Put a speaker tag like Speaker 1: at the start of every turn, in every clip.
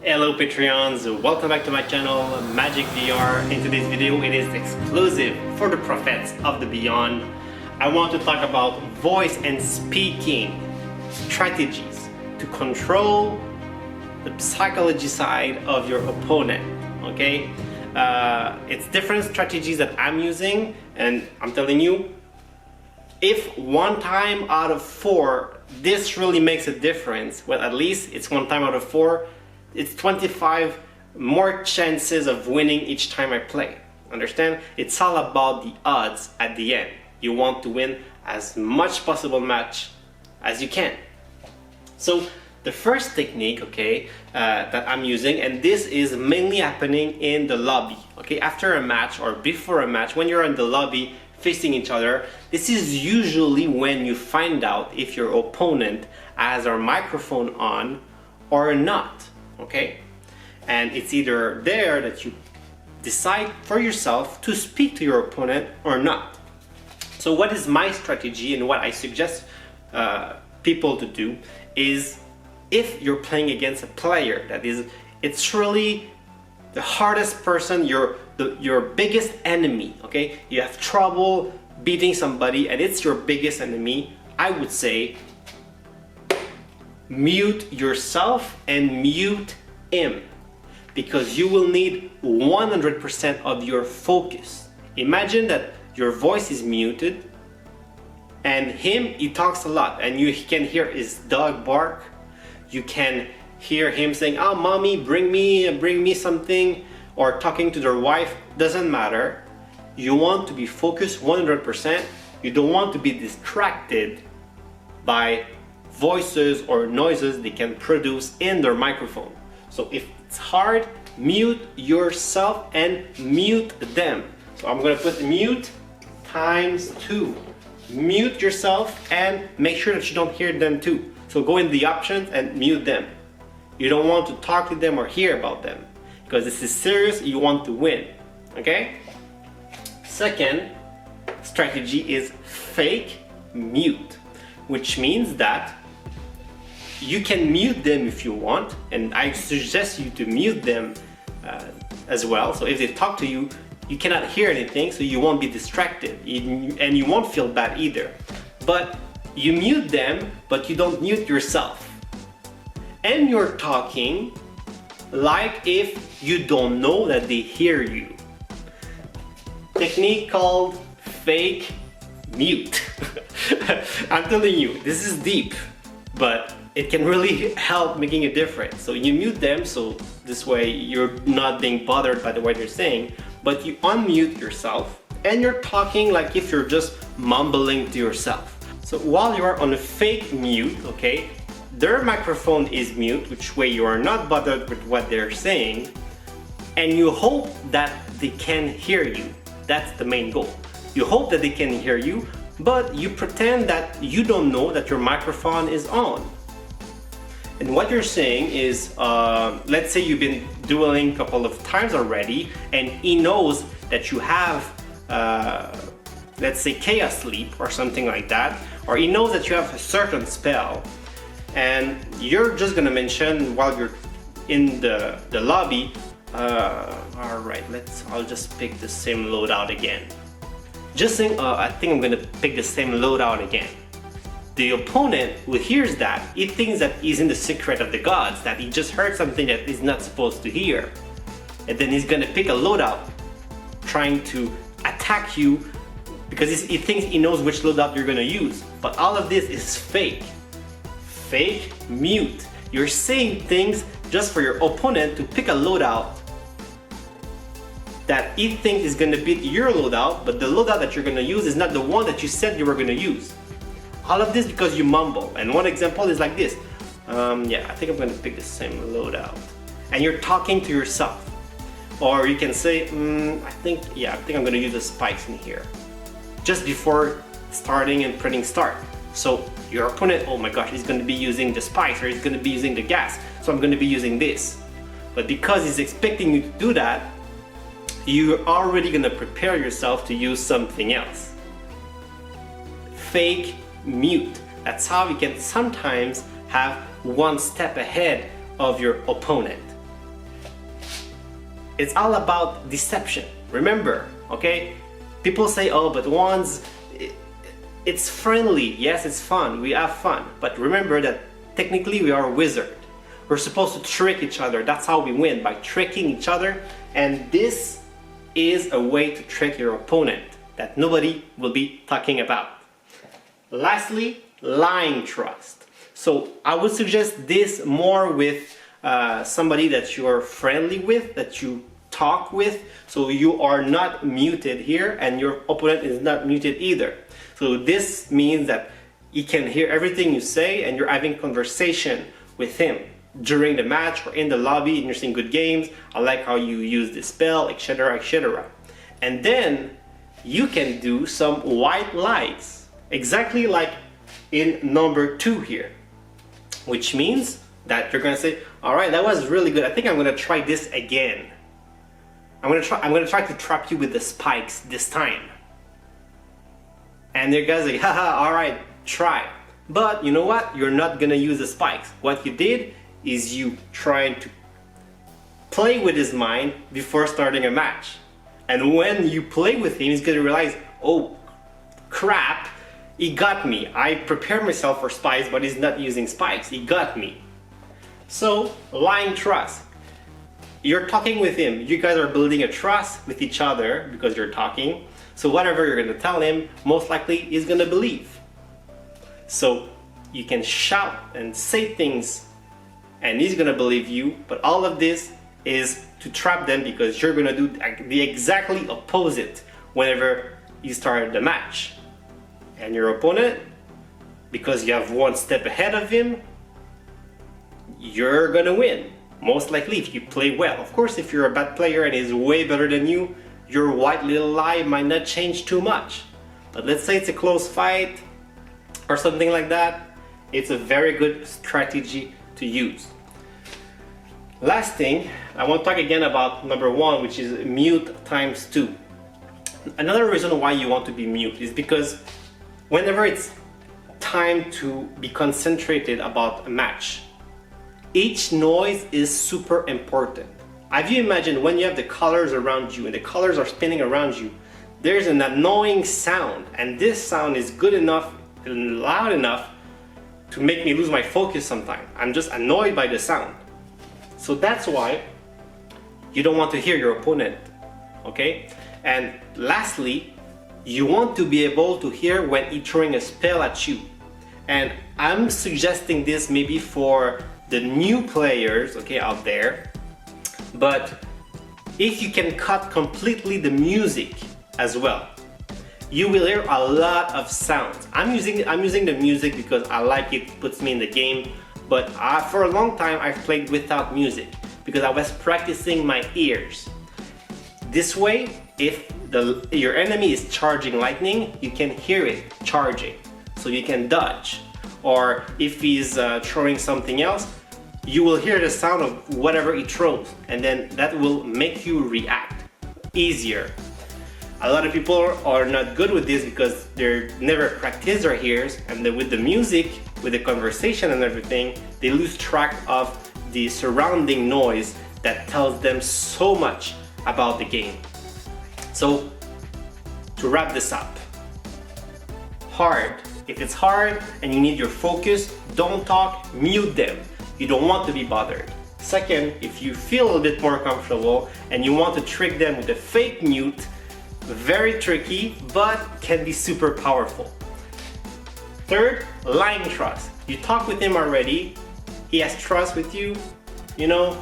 Speaker 1: Hello Patreons, welcome back to my channel Magic VR. In today's video it is exclusive for the prophets of the beyond. I want to talk about voice and speaking strategies to control the psychology side of your opponent. Okay, it's different strategies that I'm using, and I'm telling you, if 1 time out of 4 this really makes a difference, well, at least it's 1 time out of 4, it's 25 more chances of winning each time I play. Understand? It's all about the odds at the end. You want to win as much possible match as you can. So the first technique, okay, that I'm using, and this is mainly happening in the lobby, okay, after a match or before a match, when you're in the lobby facing each other, this is usually when you find out if your opponent has their microphone on or not. Okay, and it's either there that you decide for yourself to speak to your opponent or not. So what is my strategy and what I suggest people to do is, if you're playing against a player that is, it's really the hardest person, your biggest enemy, okay, you have trouble beating somebody and it's your biggest enemy, I would say mute yourself and mute him, because you will need 100% of your focus. Imagine that your voice is muted and he talks a lot, and you can hear his dog bark, you can hear him saying, "Oh mommy, bring me something," or talking to their wife, doesn't matter. You want to be focused 100%. You don't want to be distracted by voices or noises they can produce in their microphone. So if it's hard, mute yourself and mute them. So I'm gonna put mute times 2. Mute yourself and make sure that you don't hear them too. So go in the options and mute them. You don't want to talk to them or hear about them, because this is serious, you want to win, okay? Second strategy is fake mute, which means that you can mute them if you want, and I suggest you to mute them as well. So if they talk to you, you cannot hear anything, so you won't be distracted, and you won't feel bad either. But you mute them, but you don't mute yourself. And you're talking like if you don't know that they hear you. Technique called fake mute. I'm telling you, this is deep, but it can really help making a difference. So you mute them, so this way you're not being bothered by what they're saying, but you unmute yourself and you're talking like if you're just mumbling to yourself. So while you are on a fake mute, okay, their microphone is mute, which way you are not bothered with what they're saying, and you hope that they can hear you. That's the main goal. You hope that they can hear you, but you pretend that you don't know that your microphone is on. And what you're saying is, let's say you've been dueling a couple of times already, and he knows that you have, let's say, chaos sleep or something like that, or he knows that you have a certain spell, and you're just gonna mention while you're in the lobby, alright, I'll just pick the same loadout again. Just saying, I think I'm gonna pick the same loadout again. The opponent who hears that, he thinks that he's in the secret of the gods, that he just heard something that he's not supposed to hear. And then he's gonna pick a loadout, trying to attack you, because he thinks he knows which loadout you're gonna use. But all of this is fake. Fake mute. You're saying things just for your opponent to pick a loadout that he thinks is gonna beat your loadout, but the loadout that you're gonna use is not the one that you said you were gonna use. All of this because you mumble. And one example is like this. Yeah, I think I'm gonna pick the same loadout. And you're talking to yourself. Or you can say, I think I'm gonna use the spikes in here, just before starting and printing start. So your opponent, oh my gosh, he's gonna be using the spikes, or he's gonna be using the gas, so I'm gonna be using this. But because he's expecting you to do that, you're already gonna prepare yourself to use something else. Fake mute. That's how you can sometimes have one step ahead of your opponent. It's all about deception. Remember, okay? People say, oh, but wands, it's friendly. Yes, it's fun. We have fun. But remember that technically we are a wizard. We're supposed to trick each other. That's how we win, by tricking each other. And this is a way to trick your opponent that nobody will be talking about. Lastly, lying trust. So I would suggest this more with somebody that you are friendly with, that you talk with, so you are not muted here and your opponent is not muted either. So this means that he can hear everything you say and you're having conversation with him during the match or in the lobby and you're saying good games, I like how you use this spell, etc, etc. And then you can do some white lies, exactly like in number 2 here, which means that you're gonna say, all right, that was really good. I think I'm gonna try this again. I'm gonna try to trap you with the spikes this time. And the guy's like, haha, all right, try. But you know what? You're not gonna use the spikes. What you did is you trying to play with his mind before starting a match. And when you play with him, he's gonna realize, oh crap, he got me. I prepared myself for spikes, but he's not using spikes. He got me. So, lying trust. You're talking with him. You guys are building a trust with each other because you're talking. So whatever you're gonna tell him, most likely he's gonna believe. So you can shout and say things and he's gonna believe you, but all of this is to trap them because you're gonna do the exactly opposite whenever you start the match. And your opponent, because you have one step ahead of him, you're gonna win. Most likely if you play well. Of course, if you're a bad player and he's way better than you, your white little lie might not change too much. But let's say it's a close fight or something like that, it's a very good strategy to use. Last thing, I want to talk again about number 1, which is mute times 2. Another reason why you want to be mute is because whenever it's time to be concentrated about a match, each noise is super important. Have you imagined when you have the colors around you and the colors are spinning around you, there's an annoying sound, and this sound is good enough and loud enough to make me lose my focus sometimes. I'm just annoyed by the sound. So that's why you don't want to hear your opponent, okay? And lastly, you want to be able to hear when he's throwing a spell at you. And I'm suggesting this maybe for the new players, okay, out there. But if you can cut completely the music as well, you will hear a lot of sounds. I'm using the music because I like it, puts me in the game. But for a long time I've played without music because I was practicing my ears. This way, if your enemy is charging lightning, you can hear it charging, so you can dodge. Or if he's throwing something else, you will hear the sound of whatever he throws, and then that will make you react easier. A lot of people are not good with this because they never practice their ears, and with the music, with the conversation and everything, they lose track of the surrounding noise that tells them so much about the game. So, to wrap this up, if it's hard and you need your focus, don't talk, mute them. You don't want to be bothered. Second, if you feel a bit more comfortable and you want to trick them with a fake mute, very tricky, but can be super powerful. Third, lying trust. You talk with him already, he has trust with you, you know,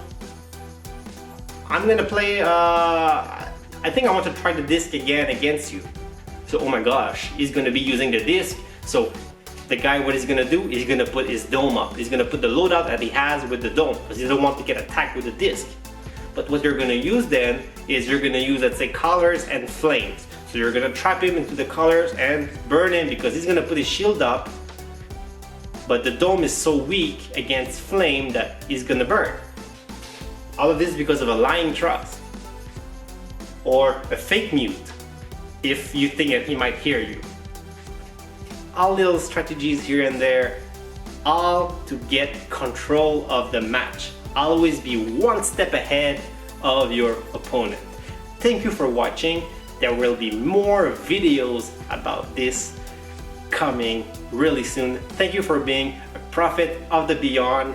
Speaker 1: I'm gonna play, I think I want to try the disc again against you. So, oh my gosh, he's gonna be using the disc. So the guy, what he's gonna do, he's gonna put his dome up. He's gonna put the loadout that he has with the dome because he doesn't want to get attacked with the disc. But what you're gonna use then is you're gonna use, let's say, colors and flames. So you're gonna trap him into the colors and burn him because he's gonna put his shield up, but the dome is so weak against flame that he's gonna burn. All of this because of a lying trust or a fake mute if you think that he might hear you. All little strategies here and there, all to get control of the match. Always be one step ahead of your opponent. Thank you for watching. There will be more videos about this coming really soon. Thank you for being a prophet of the beyond.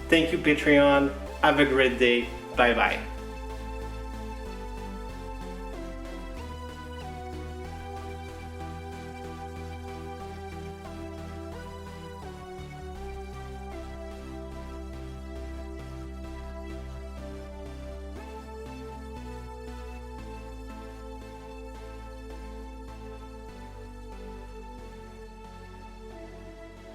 Speaker 1: Thank you, Patreon. Have a great day. Bye bye.